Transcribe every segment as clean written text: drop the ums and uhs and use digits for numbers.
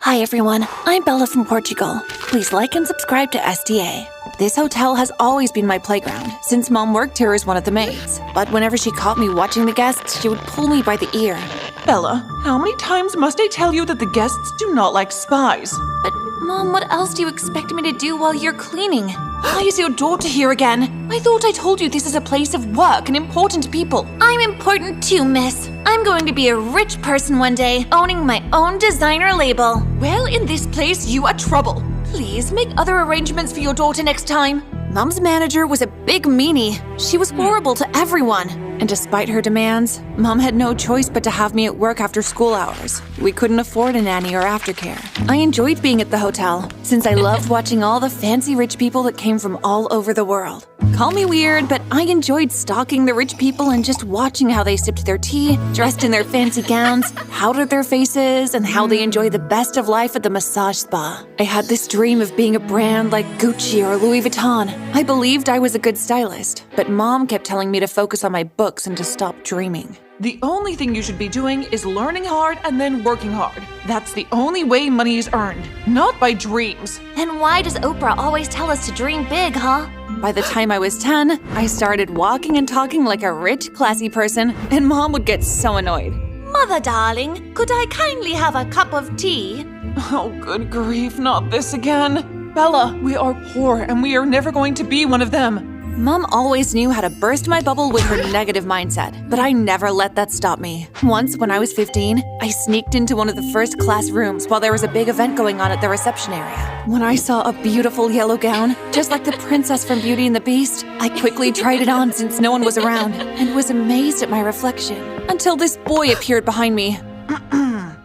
Hi everyone, I'm Bella from Portugal. Please like and subscribe to SDA. This hotel has always been my playground, since Mom worked here as one of the maids. But whenever she caught me watching the guests, she would pull me by the ear. Bella, how many times must I tell you that the guests do not like spies? But Mom, what else do you expect me to do while you're cleaning? Why is your daughter here again? I thought I told you this is a place of work and important people. I'm important too, miss. I'm going to be a rich person one day, owning my own designer label. Well, in this place, you are trouble. Please make other arrangements for your daughter next time. Mom's manager was a big meanie. She was horrible to everyone. And despite her demands, Mom had no choice but to have me at work after school hours. We couldn't afford a nanny or aftercare. I enjoyed being at the hotel, since I loved watching all the fancy rich people that came from all over the world. Call me weird, but I enjoyed stalking the rich people and just watching how they sipped their tea, dressed in their fancy gowns, powdered their faces, and how they enjoy the best of life at the massage spa. I had this dream of being a brand like Gucci or Louis Vuitton. I believed I was a good stylist, but Mom kept telling me to focus on my books and to stop dreaming. The only thing you should be doing is learning hard and then working hard. That's the only way money is earned, not by dreams. Then why does Oprah always tell us to dream big, huh? By the time I was 10, I started walking and talking like a rich, classy person, and Mom would get so annoyed. Mother, darling, could I kindly have a cup of tea? Oh, good grief, not this again. Bella, we are poor and we are never going to be one of them. Mom always knew how to burst my bubble with her negative mindset, but I never let that stop me. Once, when I was 15, I sneaked into one of the first class rooms while there was a big event going on at the reception area. When I saw a beautiful yellow gown, just like the princess from Beauty and the Beast, I quickly tried it on since no one was around, and was amazed at my reflection. Until this boy appeared behind me.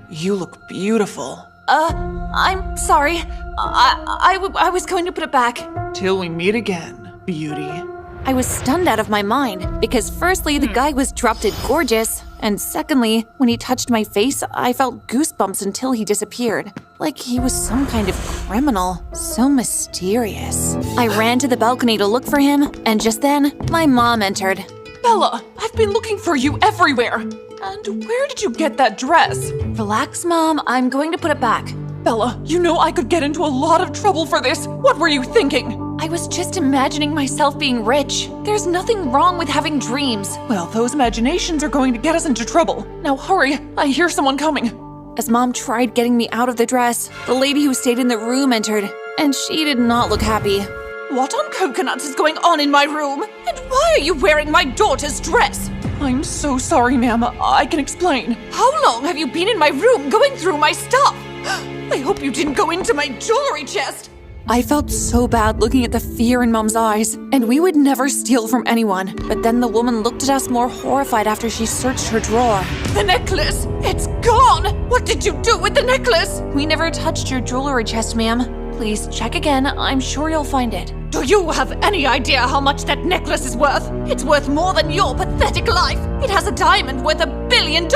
You look beautiful. I'm sorry. I was going to put it back. Till we meet again, beauty. I was stunned out of my mind because firstly, the guy was drop-dead gorgeous, and secondly, when he touched my face, I felt goosebumps until he disappeared. Like he was some kind of criminal. So mysterious. I ran to the balcony to look for him, and just then, my mom entered. Bella, I've been looking for you everywhere. And where did you get that dress? Relax, Mom. I'm going to put it back. Bella, you know I could get into a lot of trouble for this. What were you thinking? I was just imagining myself being rich. There's nothing wrong with having dreams. Well, those imaginations are going to get us into trouble. Now hurry, I hear someone coming. As Mom tried getting me out of the dress, the lady who stayed in the room entered, and she did not look happy. What on coconuts is going on in my room? And why are you wearing my daughter's dress? I'm so sorry, ma'am. I can explain. How long have you been in my room going through my stuff? I hope you didn't go into my jewelry chest. I felt so bad looking at the fear in Mom's eyes, and we would never steal from anyone. But then the woman looked at us more horrified after she searched her drawer. The necklace! It's gone! What did you do with the necklace? We never touched your jewelry chest, ma'am. Please check again. I'm sure you'll find it. Do you have any idea how much that necklace is worth? It's worth more than your pathetic life. It has a diamond worth $1 billion.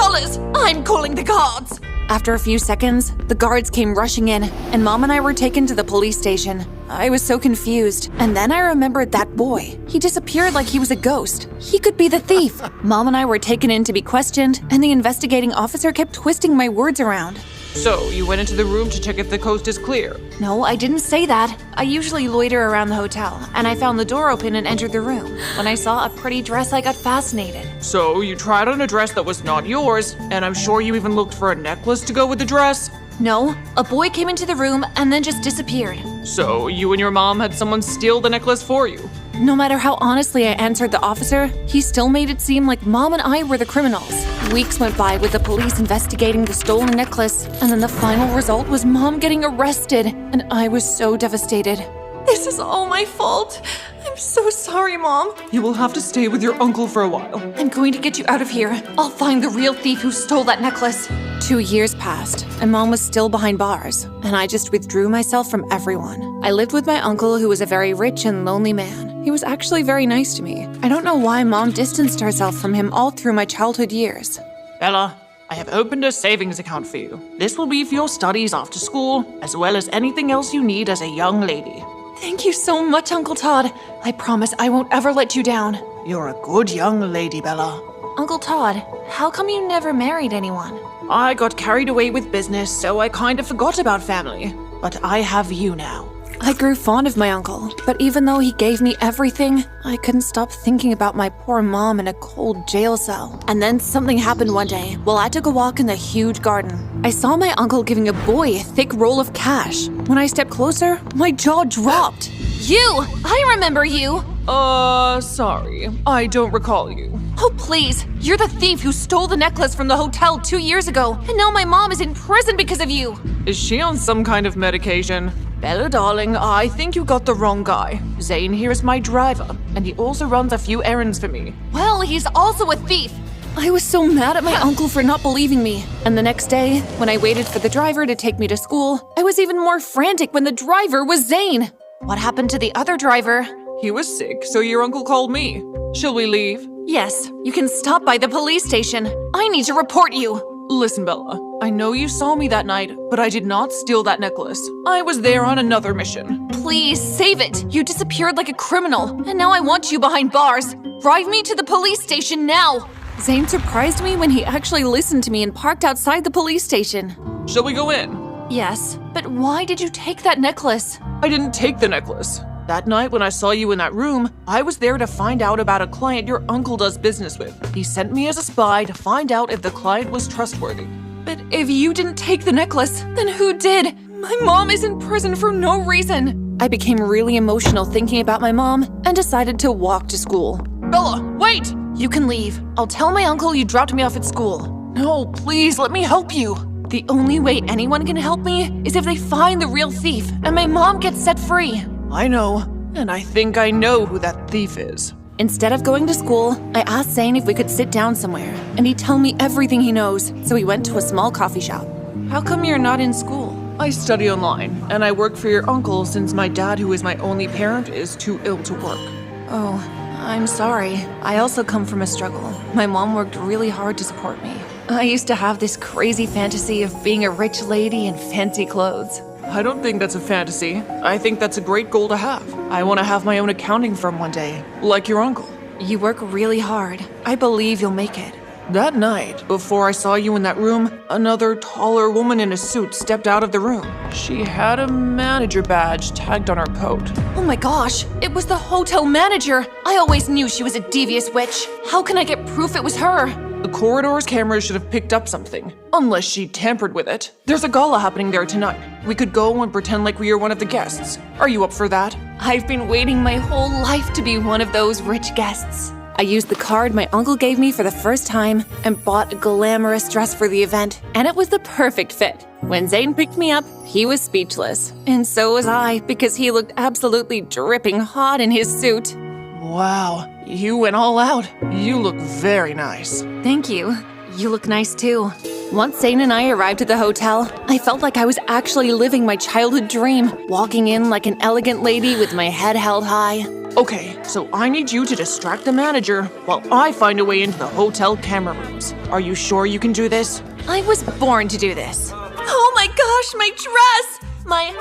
I'm calling the guards. After a few seconds, the guards came rushing in, and Mom and I were taken to the police station. I was so confused, and then I remembered that boy. He disappeared like he was a ghost. He could be the thief. Mom and I were taken in to be questioned, and the investigating officer kept twisting my words around. So, you went into the room to check if the coast is clear? No, I didn't say that. I usually loiter around the hotel, and I found the door open and entered the room. When I saw a pretty dress, I got fascinated. So, you tried on a dress that was not yours, and I'm sure you even looked for a necklace to go with the dress? No, a boy came into the room and then just disappeared. So, you and your mom had someone steal the necklace for you? No matter how honestly I answered the officer, he still made it seem like Mom and I were the criminals. Weeks went by with the police investigating the stolen necklace, and then the final result was Mom getting arrested, and I was so devastated. This is all my fault. I'm so sorry, Mom. You will have to stay with your uncle for a while. I'm going to get you out of here. I'll find the real thief who stole that necklace. 2 years passed, and Mom was still behind bars, and I just withdrew myself from everyone. I lived with my uncle, who was a very rich and lonely man. He was actually very nice to me. I don't know why Mom distanced herself from him all through my childhood years. Bella, I have opened a savings account for you. This will be for your studies after school, as well as anything else you need as a young lady. Thank you so much, Uncle Todd. I promise I won't ever let you down. You're a good young lady, Bella. Uncle Todd, how come you never married anyone? I got carried away with business, so I kind of forgot about family. But I have you now. I grew fond of my uncle, but even though he gave me everything, I couldn't stop thinking about my poor mom in a cold jail cell. And then something happened one day while I took a walk in the huge garden. I saw my uncle giving a boy a thick roll of cash. When I stepped closer, my jaw dropped. You! I remember you! Sorry. I don't recall you. Oh, please. You're the thief who stole the necklace from the hotel 2 years ago, and now my mom is in prison because of you. Is she on some kind of medication? Bella, darling, I think you got the wrong guy. Zane here is my driver, and he also runs a few errands for me. Well, he's also a thief. I was so mad at my uncle for not believing me. And the next day, when I waited for the driver to take me to school, I was even more frantic when the driver was Zane. What happened to the other driver? He was sick, so your uncle called me. Shall we leave? Yes, you can stop by the police station. I need to report you. Listen, Bella, I know you saw me that night, but I did not steal that necklace. I was there on another mission. Please, save it. You disappeared like a criminal, and now I want you behind bars. Drive me to the police station now. Zane surprised me when he actually listened to me and parked outside the police station. Shall we go in? Yes, but why did you take that necklace? I didn't take the necklace. That night when I saw you in that room, I was there to find out about a client your uncle does business with. He sent me as a spy to find out if the client was trustworthy. But if you didn't take the necklace, then who did? My mom is in prison for no reason. I became really emotional thinking about my mom and decided to walk to school. Bella, wait! You can leave. I'll tell my uncle you dropped me off at school. No, please, let me help you. The only way anyone can help me is if they find the real thief and my mom gets set free. I know, and I think I know who that thief is. Instead of going to school, I asked Zane if we could sit down somewhere, and he'd tell me everything he knows, so we went to a small coffee shop. How come you're not in school? I study online, and I work for your uncle since my dad, who is my only parent, is too ill to work. Oh, I'm sorry. I also come from a struggle. My mom worked really hard to support me. I used to have this crazy fantasy of being a rich lady in fancy clothes. I don't think that's a fantasy. I think that's a great goal to have. I want to have my own accounting firm one day, like your uncle. You work really hard. I believe you'll make it. That night, before I saw you in that room, another taller woman in a suit stepped out of the room. She had a manager badge tagged on her coat. Oh my gosh, it was the hotel manager. I always knew she was a devious witch. How can I get proof it was her? The corridor's cameras should have picked up something, unless she tampered with it. There's a gala happening there tonight. We could go and pretend like we are one of the guests. Are you up for that? I've been waiting my whole life to be one of those rich guests. I used the card my uncle gave me for the first time and bought a glamorous dress for the event, and it was the perfect fit. When Zane picked me up, he was speechless. And so was I, because he looked absolutely dripping hot in his suit. Wow, you went all out. You look very nice. Thank you. You look nice too. Once Zane and I arrived at the hotel, I felt like I was actually living my childhood dream, walking in like an elegant lady with my head held high. Okay, so I need you to distract the manager while I find a way into the hotel camera rooms. Are you sure you can do this? I was born to do this. Oh my gosh, my dress! My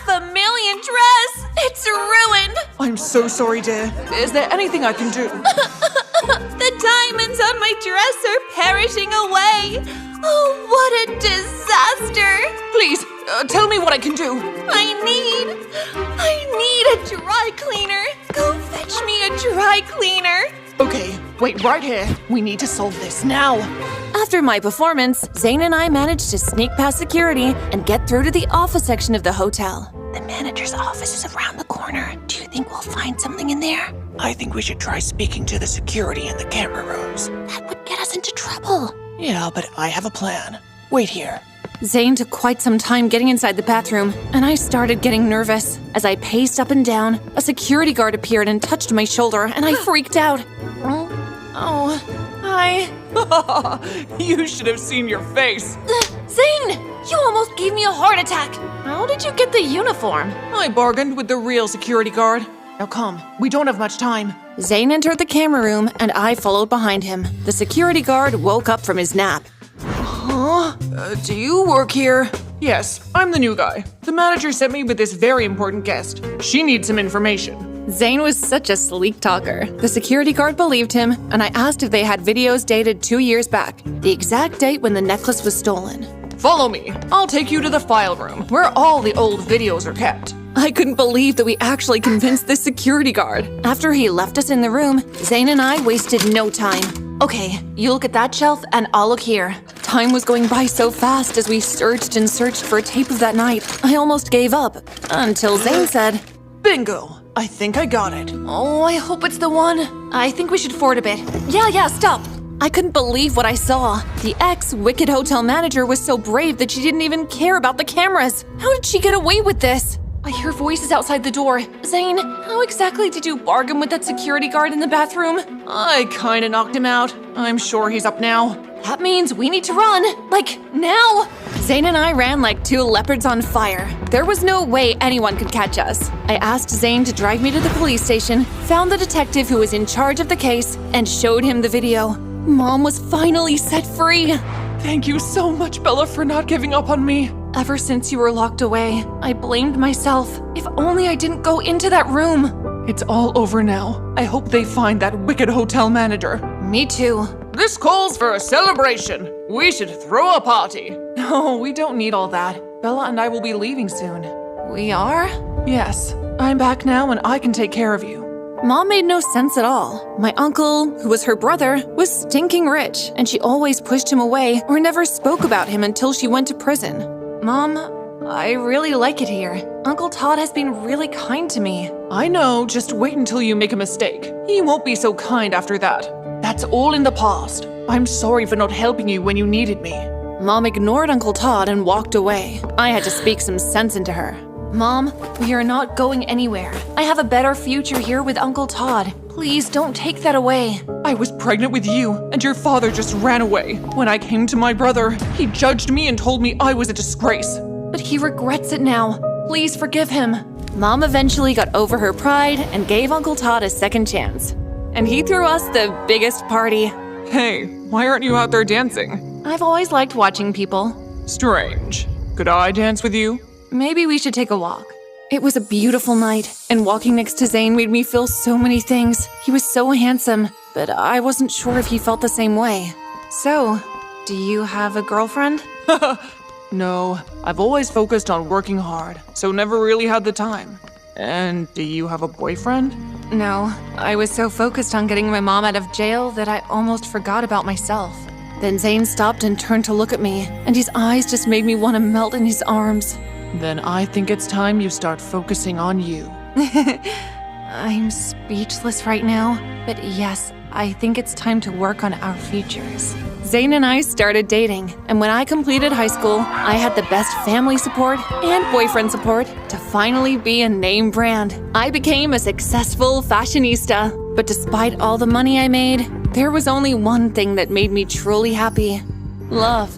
$500,000 dress! It's ruined! I'm so sorry, dear. Is there anything I can do? The diamonds on my dress are perishing away! Oh, what a disaster! Please, tell me what I can do. I need a dry cleaner! Go fetch me a dry cleaner! Okay, wait right here. We need to solve this now. After my performance, Zane and I managed to sneak past security and get through to the office section of the hotel. The manager's office is around the corner. Do you think we'll find something in there? I think we should try speaking to the security in the camera rooms. That would get us into trouble. Yeah, but I have a plan. Wait here. Zane took quite some time getting inside the bathroom, and I started getting nervous. As I paced up and down, a security guard appeared and touched my shoulder, and I freaked out. Oh, hi. You should have seen your face. Zane, you almost gave me a heart attack. How did you get the uniform? I bargained with the real security guard. Now come, we don't have much time. Zane entered the camera room, and I followed behind him. The security guard woke up from his nap. Huh? Do you work here? Yes, I'm the new guy. The manager sent me with this very important guest. She needs some information. Zayn was such a sleek talker. The security guard believed him, and I asked if they had videos dated 2 years back, the exact date when the necklace was stolen. Follow me. I'll take you to the file room, where all the old videos are kept. I couldn't believe that we actually convinced this security guard. After he left us in the room, Zayn and I wasted no time. Okay, you look at that shelf and I'll look here. Time was going by so fast as we searched and searched for a tape of that night. I almost gave up, until Zayn said, Bingo! I think I got it. Oh, I hope it's the one. I think we should forward a bit. Yeah, stop. I couldn't believe what I saw. The ex-Wicked hotel manager was so brave that she didn't even care about the cameras. How did she get away with this? I hear voices outside the door. Zayn, how exactly did you bargain with that security guard in the bathroom? I kinda knocked him out. I'm sure he's up now. That means we need to run. Like, now. Zayn and I ran like two leopards on fire. There was no way anyone could catch us. I asked Zayn to drive me to the police station, found the detective who was in charge of the case, and showed him the video. Mom was finally set free. Thank you so much, Bella, for not giving up on me. Ever since you were locked away, I blamed myself. If only I didn't go into that room. It's all over now. I hope they find that wicked hotel manager. Me too. This calls for a celebration. We should throw a party. No, we don't need all that. Bella and I will be leaving soon. We are? Yes, I'm back now and I can take care of you. Mom made no sense at all. My uncle, who was her brother, was stinking rich, and she always pushed him away or never spoke about him until she went to prison. Mom, I really like it here. Uncle Todd has been really kind to me. I know, just wait until you make a mistake. He won't be so kind after that. That's all in the past. I'm sorry for not helping you when you needed me. Mom ignored Uncle Todd and walked away. I had to speak some sense into her. Mom, we are not going anywhere. I have a better future here with Uncle Todd. Please don't take that away. I was pregnant with you, and your father just ran away. When I came to my brother, he judged me and told me I was a disgrace. But he regrets it now. Please forgive him. Mom eventually got over her pride and gave Uncle Todd a second chance. And he threw us the biggest party. Hey, why aren't you out there dancing? I've always liked watching people. Strange. Could I dance with you? Maybe we should take a walk. It was a beautiful night, and walking next to Zayn made me feel so many things. He was so handsome, but I wasn't sure if he felt the same way. So, do you have a girlfriend? No, I've always focused on working hard, so never really had the time. And do you have a boyfriend? No, I was so focused on getting my mom out of jail that I almost forgot about myself. Then Zayn stopped and turned to look at me, and his eyes just made me want to melt in his arms. Then I think it's time you start focusing on you. I'm speechless right now, but yes, I think it's time to work on our futures. Zayn and I started dating, and when I completed high school, I had the best family support and boyfriend support to finally be a name brand. I became a successful fashionista, but despite all the money I made, there was only one thing that made me truly happy: love.